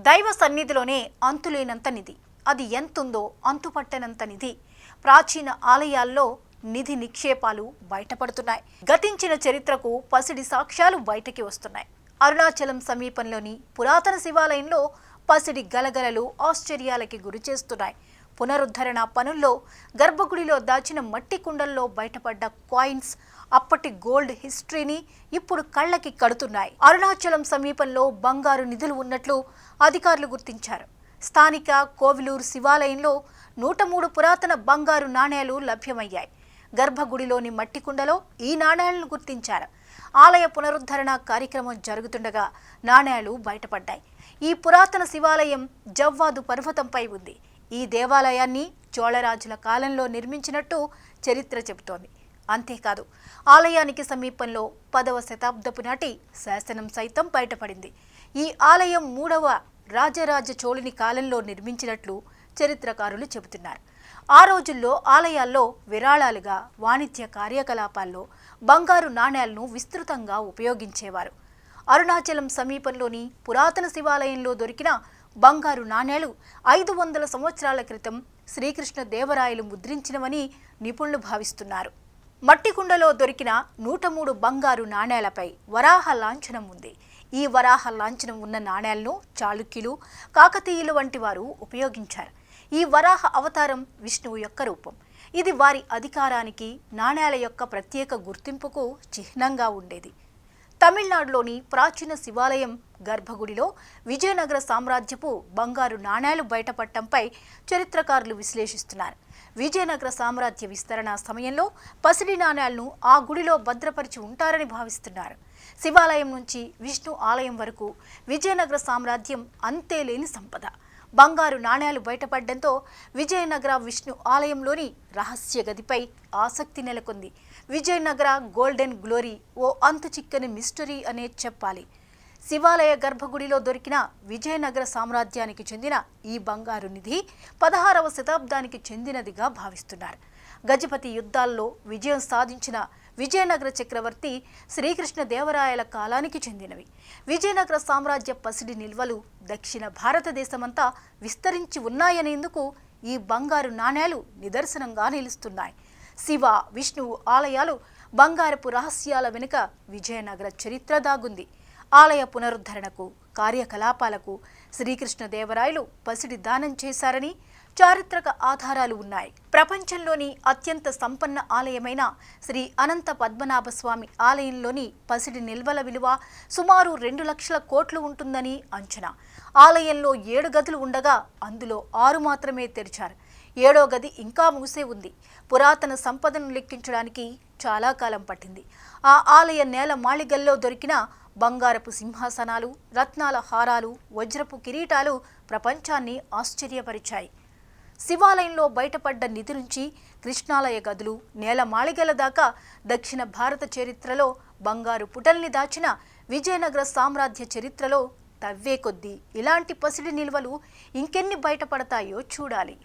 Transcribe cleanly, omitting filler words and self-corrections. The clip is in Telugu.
దైవ సన్నిధిలోనే అంతులేనంత నిధి. అది ఎంతుందో అంతుపట్టనంత నిధి. ప్రాచీన ఆలయాల్లో నిధి నిక్షేపాలు బయటపడుతున్నాయి. గతించిన చరిత్రకు పసిడి సాక్ష్యాలు బయటకి వస్తున్నాయి. అరుణాచలం సమీపంలోని పురాతన శివాలయంలో పసిడి గలగలలు ఆశ్చర్యాలకి గురి చేస్తున్నాయి. పునరుద్ధరణ పనుల్లో గర్భగుడిలో దాచిన మట్టి కుండల్లో బయటపడ్డ కాయిన్స్ అప్పటి గోల్డ్ హిస్టరీని ఇప్పుడు కళ్ళకి కడుతున్నాయి. అరుణాచలం సమీపంలో బంగారు నిధులు ఉన్నట్లు అధికారులు గుర్తించారు. స్థానిక కోవిలూరు శివాలయంలో 103 పురాతన బంగారు నాణేలు లభ్యమయ్యాయి. గర్భగుడిలోని మట్టి కుండలో ఈ నాణేలను గుర్తించారు. ఆలయ పునరుద్ధరణ కార్యక్రమం జరుగుతుండగా నాణేలు బయటపడ్డాయి. ఈ పురాతన శివాలయం జవ్వాదు పర్వతంపై ఉంది. ఈ దేవాలయాన్ని చోళరాజుల కాలంలో నిర్మించినట్టు చరిత్ర చెబుతోంది. అంతేకాదు, ఆలయానికి సమీపంలో 10వ శతాబ్దపు నాటి శాసనం సైతం బయటపడింది. ఈ ఆలయం 3వ రాజరాజ చోళుని కాలంలో నిర్మించినట్లు చరిత్రకారులు చెబుతున్నారు. ఆ రోజుల్లో ఆలయాల్లో విరాళాలుగా వాణిజ్య కార్యకలాపాల్లో బంగారు నాణేలను విస్తృతంగా ఉపయోగించేవారు. అరుణాచలం సమీపంలోని పురాతన శివాలయంలో దొరికిన బంగారు నాణేలు 500 సంవత్సరాల క్రితం శ్రీకృష్ణ దేవరాయలు ముద్రించినవని నిపుణులు భావిస్తున్నారు. మట్టి కుండలో దొరికిన 103 బంగారు నాణేలపై వరాహ లాంఛనం ఉంది. ఈ వరాహ లాంఛనం ఉన్న నాణేలను చాళుక్యులు, కాకతీయులు వంటి వారు ఉపయోగించారు. ఈ వరాహ అవతారం విష్ణువు యొక్క రూపం. ఇది వారి అధికారానికి, నాణేల యొక్క ప్రత్యేక గుర్తింపుకు చిహ్నంగా ఉండేది. తమిళనాడులోని ప్రాచీన శివాలయం గర్భగుడిలో విజయనగర సామ్రాజ్యపు బంగారు నాణేలు బయటపడటంపై చరిత్రకారులు విశ్లేషిస్తున్నారు. విజయనగర సామ్రాజ్య విస్తరణ సమయంలో పసిడి నాణేలను ఆ గుడిలో భద్రపరిచి ఉంటారని భావిస్తున్నారు. శివాలయం నుంచి విష్ణు ఆలయం వరకు విజయనగర సామ్రాజ్యం అంతేలేని సంపద. బంగారు నాణేలు బయటపడడంతో విజయనగర విష్ణు ఆలయంలోని రహస్య గదిపై ఆసక్తి నెలకొంది. విజయనగర గోల్డెన్ గ్లోరీ ఓ అంతు చిక్కని మిస్టరీ అనే చెప్పాలి. శివాలయ గర్భగుడిలో దొరికిన విజయనగర సామ్రాజ్యానికి చెందిన ఈ బంగారు నిధి 16వ శతాబ్దానికి చెందినదిగా భావిస్తున్నారు. గజపతి యుద్ధాల్లో విజయం సాధించిన విజయనగర చక్రవర్తి శ్రీకృష్ణ దేవరాయల కాలానికి చెందినవి. విజయనగర సామ్రాజ్య పసిడి నిల్వలు దక్షిణ భారతదేశమంతా విస్తరించి ఉన్నాయనేందుకు ఈ బంగారు నాణేలు నిదర్శనంగా నిలుస్తున్నాయి. శివ, విష్ణువు ఆలయాలు, బంగారపు రహస్యాల వెనుక విజయనగర చరిత్ర దాగుంది. ఆలయ పునరుద్ధరణకు, కార్యకలాపాలకు శ్రీకృష్ణ దేవరాయలు పసిడి దానం చేశారని చారిత్రక ఆధారాలు ఉన్నాయి. ప్రపంచంలోని అత్యంత సంపన్న ఆలయమైన శ్రీ అనంత పద్మనాభ స్వామి ఆలయంలోని పసిడి నిల్వల విలువ సుమారు 2 లక్షల కోట్లు ఉంటుందని అంచనా. ఆలయంలో 7 గదులు ఉండగా అందులో 6 మాత్రమే తెరిచారు. 7వ గది ఇంకా మూసే ఉంది. పురాతన సంపదను లెక్కించడానికి చాలా కాలం పట్టింది. ఆ ఆలయ నేల మాళిగల్లో దొరికిన బంగారపు సింహాసనాలు, రత్నాల హారాలు, వజ్రపు కిరీటాలు ప్రపంచాన్ని ఆశ్చర్యపరిచాయి. శివాలయంలో బయటపడ్డ నిధి నుంచి కృష్ణాలయ గదులు, నేల మాళిగల దాకా దక్షిణ భారత చరిత్రలో బంగారు పుటల్ని దాచిన విజయనగర సామ్రాజ్య చరిత్రలో తవ్వే కొద్దీ ఇలాంటి పసిడి నిల్వలు ఇంకెన్ని బయటపడతాయో చూడాలి.